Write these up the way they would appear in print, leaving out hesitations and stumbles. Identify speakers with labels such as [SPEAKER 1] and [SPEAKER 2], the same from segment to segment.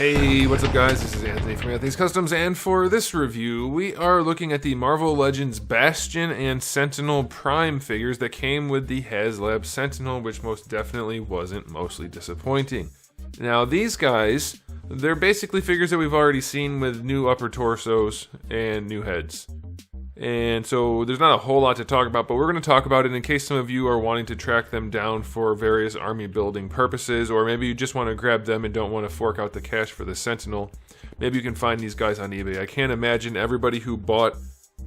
[SPEAKER 1] Hey, what's up guys? This is Anthony from Anthony's Customs, and for this review, we are looking at the Marvel Legends Bastion and Sentinel Prime figures that came with the Haslab Sentinel, which most definitely wasn't mostly disappointing. Now these guys, they're basically figures that we've already seen with new upper torsos and new heads. And so there's not a whole lot to talk about, but we're going to talk about it in case some of you are wanting to track them down for various army building purposes, or maybe you just want to grab them and don't want to fork out the cash for the Sentinel. Maybe you can find these guys on eBay. I can't imagine everybody who bought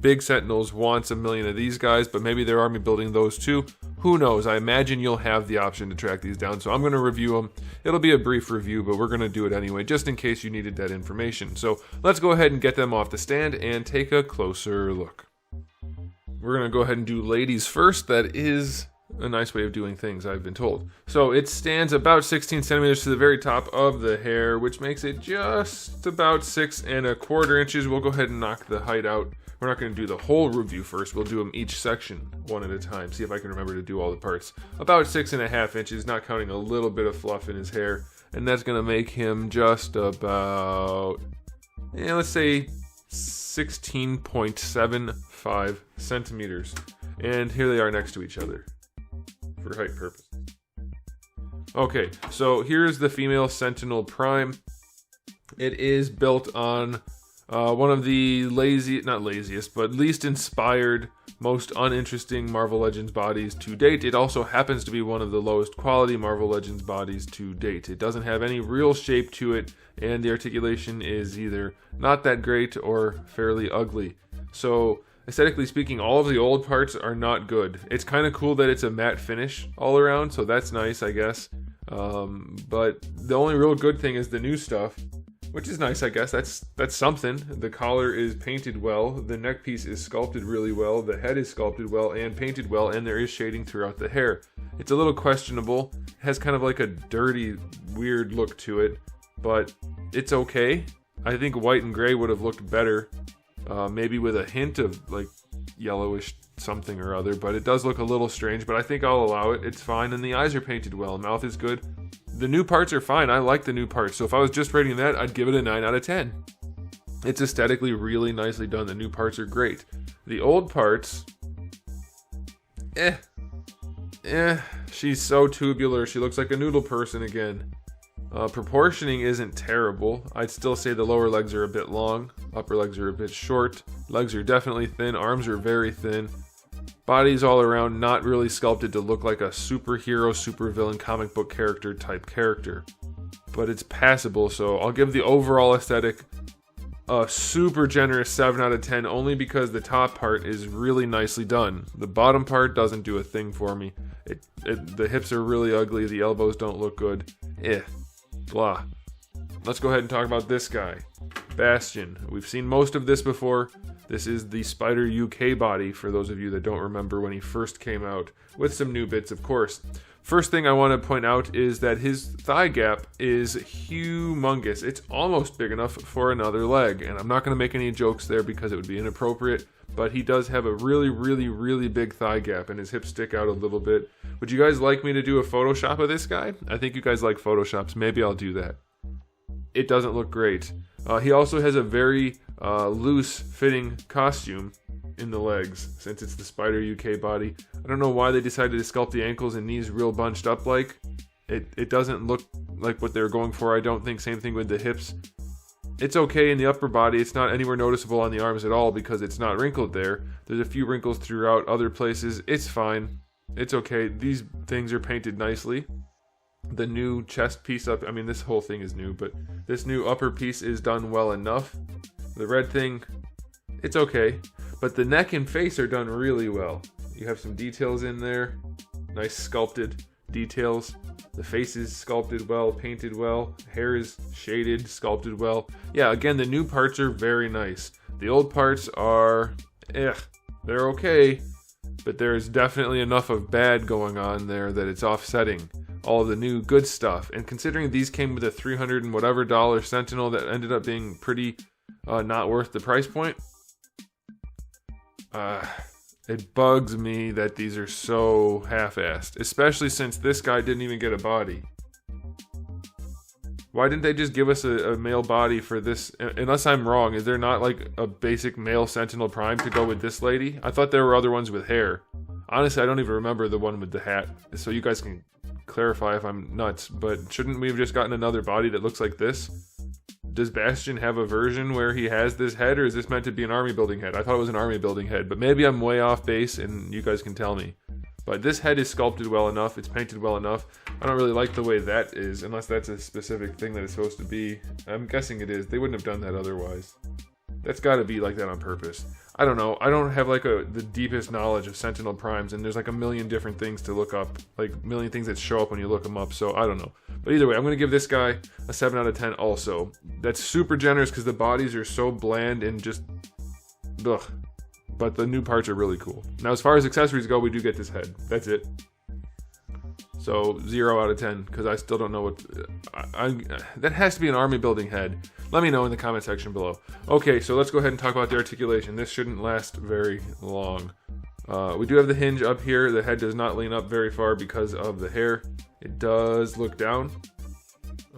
[SPEAKER 1] big Sentinels wants a million of these guys, but maybe they're army building those too. Who knows? I imagine you'll have the option to track these down, so I'm going to review them. It'll be a brief review, but we're going to do it anyway, just in case you needed that information. So let's go ahead and get them off the stand and take a closer look. We're going to go ahead and do ladies first. That is a nice way of doing things, I've been told. So it stands about 16 centimeters to the very top of the hair, which makes it just about 6 1/4 inches. We'll go ahead and knock the height out. We're not going to do the whole review first. We'll do them each section one at a time. See if I can remember to do all the parts. About 6 1/2 inches, not counting a little bit of fluff in his hair. And that's going to make him just about, let's say 16.75 centimeters. And here they are next to each other for height purposes. Okay, so here's the female Sentinel Prime. It is built on one of the not laziest, but least inspired, most uninteresting Marvel Legends bodies to date. It also happens to be one of the lowest quality Marvel Legends bodies to date. It doesn't have any real shape to it, and the articulation is either not that great or fairly ugly. So aesthetically speaking, all of the old parts are not good. It's kind of cool that it's a matte finish all around, so that's nice, I guess. But the only real good thing is the new stuff, which is nice, I guess. That's something. The collar is painted well, the neck piece is sculpted really well, the head is sculpted well and painted well, and there is shading throughout the hair. It's a little questionable. It has kind of like a dirty, weird look to it, but it's okay. I think white and gray would have looked better, maybe with a hint of like yellowish something or other, but it does look a little strange, but I think I'll allow it. It's fine, and the eyes are painted well, mouth is good. The new parts are fine. I like the new parts, so if I was just rating that, I'd give it a 9 out of 10. It's aesthetically really nicely done. The new parts are great. The old parts, she's so tubular. She looks like a noodle person again. Proportioning isn't terrible. I'd still say the lower legs are a bit long, upper legs are a bit short, legs are definitely thin, arms are very thin. Body's all around not really sculpted to look like a superhero, supervillain, comic book character type character. But it's passable, so I'll give the overall aesthetic a super generous 7 out of 10, only because the top part is really nicely done. The bottom part doesn't do a thing for me. The hips are really ugly, the elbows don't look good. Blah. Let's go ahead and talk about this guy, Bastion. We've seen most of this before. This is the Spider UK body, for those of you that don't remember when he first came out, with some new bits, of course. First thing I want to point out is that his thigh gap is humongous. It's almost big enough for another leg, and I'm not going to make any jokes there because it would be inappropriate, but he does have a really, really, really big thigh gap, and his hips stick out a little bit. Would you guys like me to do a Photoshop of this guy? I think you guys like Photoshops. Maybe I'll do that. It doesn't look great. He also has a very loose fitting costume in the legs, since it's the Spider UK body. I don't know why they decided to sculpt the ankles and knees real bunched up like. It doesn't look like what they're going for, I don't think. Same thing with the hips. It's okay in the upper body. It's not anywhere noticeable on the arms at all because it's not wrinkled there. There's a few wrinkles throughout other places. It's fine. It's okay. These things are painted nicely. The new chest piece up, I mean, this whole thing is new, but this new upper piece is done well enough. The red thing, it's okay, but the neck and face are done really well. You have some details in there, nice sculpted details. The face is sculpted well, painted well, hair is shaded, sculpted well. Yeah, again, the new parts are very nice. The old parts are, they're okay, but there's definitely enough of bad going on there that it's offsetting all of the new good stuff. And considering these came with a $300 and whatever Sentinel that ended up being pretty not worth the price point, it bugs me that these are so half-assed, especially since this guy didn't even get a body. Why didn't they just give us a male body for this? Unless I'm wrong, is there not like a basic male Sentinel Prime to go with this lady? I thought there were other ones with hair. Honestly, I don't even remember the one with the hat. So you guys can clarify if I'm nuts, but shouldn't we have just gotten another body that looks like this? Does Bastion have a version where he has this head, or is this meant to be an army building head? I thought it was an army building head, but maybe I'm way off base and you guys can tell me. But this head is sculpted well enough, it's painted well enough. I don't really like the way that is, unless that's a specific thing that it's supposed to be. I'm guessing it is. They wouldn't have done that otherwise. That's got to be like that on purpose. I don't know. I don't have like the deepest knowledge of Sentinel Primes, and there's like a million different things to look up. Like a million things that show up when you look them up, so I don't know. But either way, I'm going to give this guy a 7 out of 10 also. That's super generous because the bodies are so bland and just... ugh. But the new parts are really cool. Now, as far as accessories go, we do get this head. That's it. So 0 out of 10 because I still don't know what... that has to be an army building head. Let me know in the comment section below. Okay, so let's go ahead and talk about the articulation. This shouldn't last very long. We do have the hinge up here. The head does not lean up very far because of the hair. It does look down.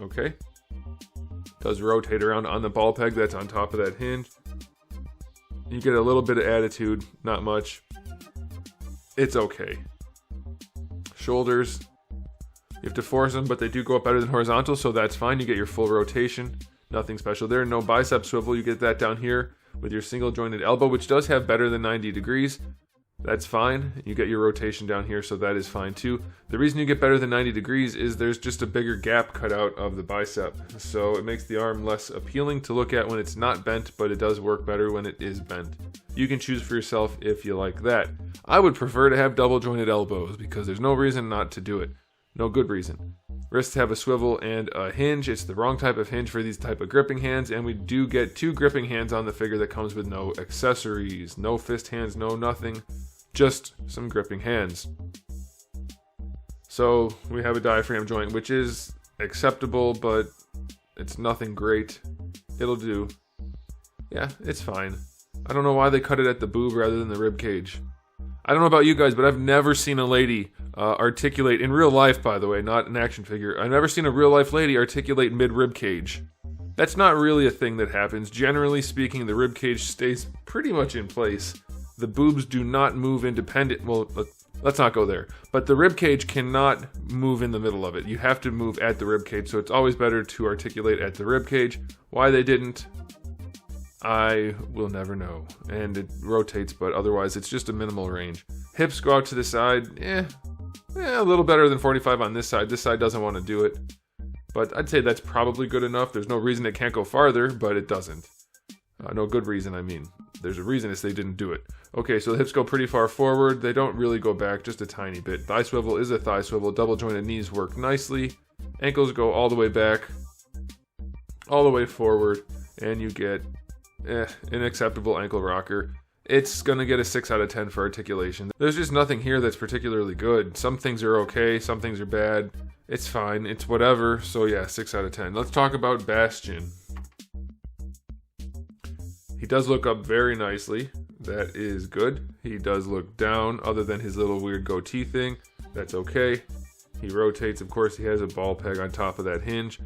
[SPEAKER 1] Okay. It does rotate around on the ball peg that's on top of that hinge. You get a little bit of attitude, not much. It's okay. Shoulders, you have to force them, but they do go up better than horizontal, so that's fine. You get your full rotation. Nothing special there. No bicep swivel. You get that down here with your single jointed elbow, which does have better than 90 degrees. That's fine. You get your rotation down here, so that is fine too. The reason you get better than 90 degrees is there's just a bigger gap cut out of the bicep. So it makes the arm less appealing to look at when it's not bent, but it does work better when it is bent. You can choose for yourself if you like that. I would prefer to have double jointed elbows because there's no reason not to do it. No good reason. Wrists have a swivel and a hinge. It's the wrong type of hinge for these type of gripping hands, and we do get 2 gripping hands on the figure that comes with no accessories. No fist hands, no nothing. Just some gripping hands. So we have a diaphragm joint, which is acceptable, but it's nothing great. It'll do. Yeah, it's fine. I don't know why they cut it at the boob rather than the rib cage. I don't know about you guys, but I've never seen a lady articulate, in real life by the way, not an action figure, I've never seen a real life lady articulate mid-rib cage. That's not really a thing that happens. Generally speaking, the rib cage stays pretty much in place. The boobs do not move independent. Well, let's not go there. But the rib cage cannot move in the middle of it. You have to move at the rib cage, so it's always better to articulate at the rib cage. Why they didn't, I will never know. And it rotates, but otherwise it's just a minimal range. Hips go out to the side. A little better than 45 on this side. This side doesn't want to do it. But I'd say that's probably good enough. There's no reason it can't go farther, but it doesn't. No good reason, I mean. There's a reason it's they didn't do it. Okay, so the hips go pretty far forward. They don't really go back, just a tiny bit. Thigh swivel is a thigh swivel. Double jointed knees work nicely. Ankles go all the way back, all the way forward, and you get an acceptable ankle rocker. It's gonna get a 6 out of 10 for articulation. There's just nothing here that's particularly good. Some things are okay, some things are bad. It's fine, it's whatever. So yeah, 6 out of 10. Let's talk about Bastion. He does look up very nicely. That is good. He does look down, other than his little weird goatee thing. That's okay. He rotates. Of course, he has a ball peg on top of that hinge.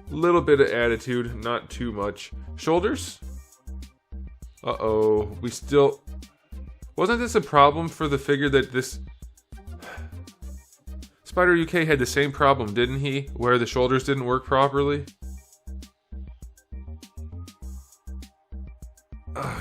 [SPEAKER 1] Little bit of attitude, not too much. Shoulders? Uh-oh. We still... Wasn't this a problem for the figure that this... Spider UK had the same problem, didn't he? Where the shoulders didn't work properly?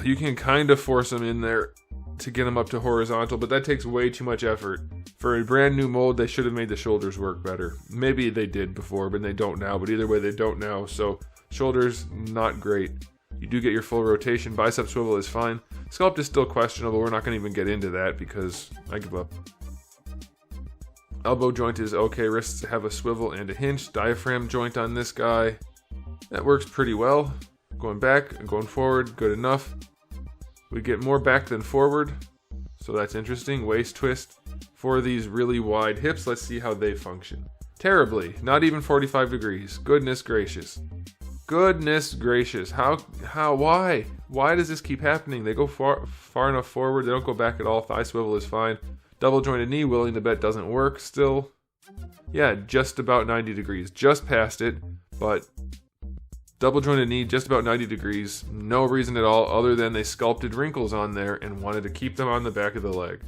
[SPEAKER 1] You can kind of force them in there to get them up to horizontal, but that takes way too much effort. For a brand new mold, they should have made the shoulders work better. Maybe they did before, but they don't now. But either way, they don't now. So shoulders, not great. You do get your full rotation. Bicep swivel is fine. Sculpt is still questionable. We're not going to even get into that because I give up. Elbow joint is okay. Wrists have a swivel and a hinge. Diaphragm joint on this guy. That works pretty well. Going back and going forward, good enough. We get more back than forward, so that's interesting. Waist twist for these really wide hips. Let's see how they function. Terribly. Not even 45 degrees. Goodness gracious. Goodness gracious. Why? Why does this keep happening? They go far enough forward. They don't go back at all. Thigh swivel is fine. Double jointed knee, willing to bet, doesn't work still. Yeah, just about 90 degrees. Just past it. but double jointed knee, just about 90 degrees. No reason at all other than they sculpted wrinkles on there and wanted to keep them on the back of the leg.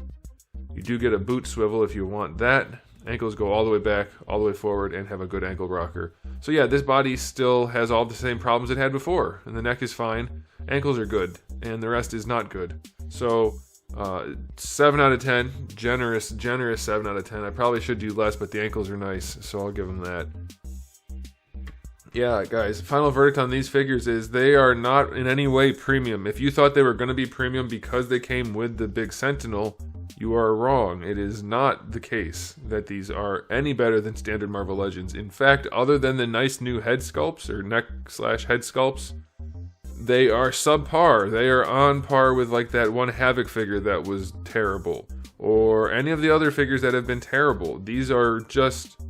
[SPEAKER 1] You do get a boot swivel if you want that. Ankles go all the way back, all the way forward, and have a good ankle rocker. So yeah, this body still has all the same problems it had before, and the neck is fine. Ankles are good, and the rest is not good. So 7 out of 10, generous 7 out of 10. I probably should do less, but the ankles are nice, so I'll give them that. Yeah, guys, final verdict on these figures is they are not in any way premium. If you thought they were going to be premium because they came with the big Sentinel, you are wrong. It is not the case that these are any better than standard Marvel Legends. In fact, other than the nice new head sculpts or neck/head sculpts, they are subpar. They are on par with like that one Havoc figure that was terrible, or any of the other figures that have been terrible. These are just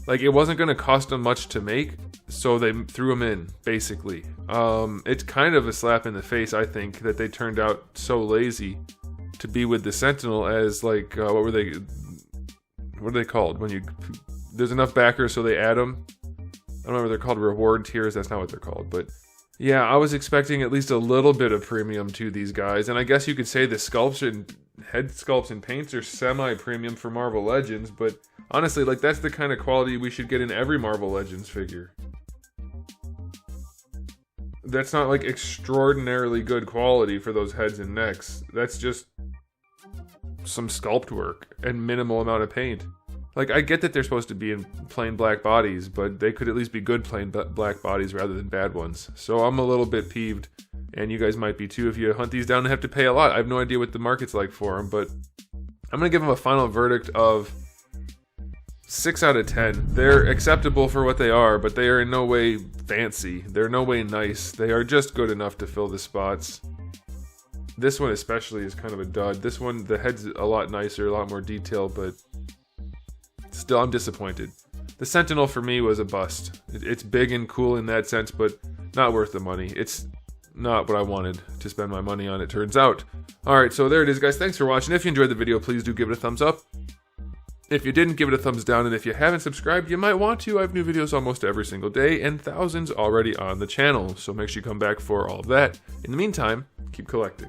[SPEAKER 1] like, it wasn't going to cost them much to make, so they threw them in, basically. It's kind of a slap in the face, I think, that they turned out so lazy to be with the Sentinel as like what are they called when there's enough backers so they add them. I don't know what they're called, reward tiers. That's not what they're called, but yeah, I was expecting at least a little bit of premium to these guys, and I guess you could say the sculpts and head sculpts and paints are semi-premium for Marvel Legends, but honestly, like, that's the kind of quality we should get in every Marvel Legends figure. That's not like extraordinarily good quality for those heads and necks. That's just some sculpt work and minimal amount of paint. Like, I get that they're supposed to be in plain black bodies, but they could at least be good plain black bodies rather than bad ones. So I'm a little bit peeved, and you guys might be too if you hunt these down and have to pay a lot. I have no idea what the market's like for them, but I'm going to give them a final verdict of 6 out of 10. They're acceptable for what they are, but they are in no way fancy. They're no way nice. They are just good enough to fill the spots. This one especially is kind of a dud. This one, the head's a lot nicer, a lot more detailed, but still, I'm disappointed. The Sentinel for me was a bust. It's big and cool in that sense, but not worth the money. It's not what I wanted to spend my money on, it turns out. Alright, so there it is, guys. Thanks for watching. If you enjoyed the video, please do give it a thumbs up. If you didn't, give it a thumbs down, and if you haven't subscribed, you might want to. I have new videos almost every single day, and thousands already on the channel, so make sure you come back for all of that. In the meantime, keep collecting.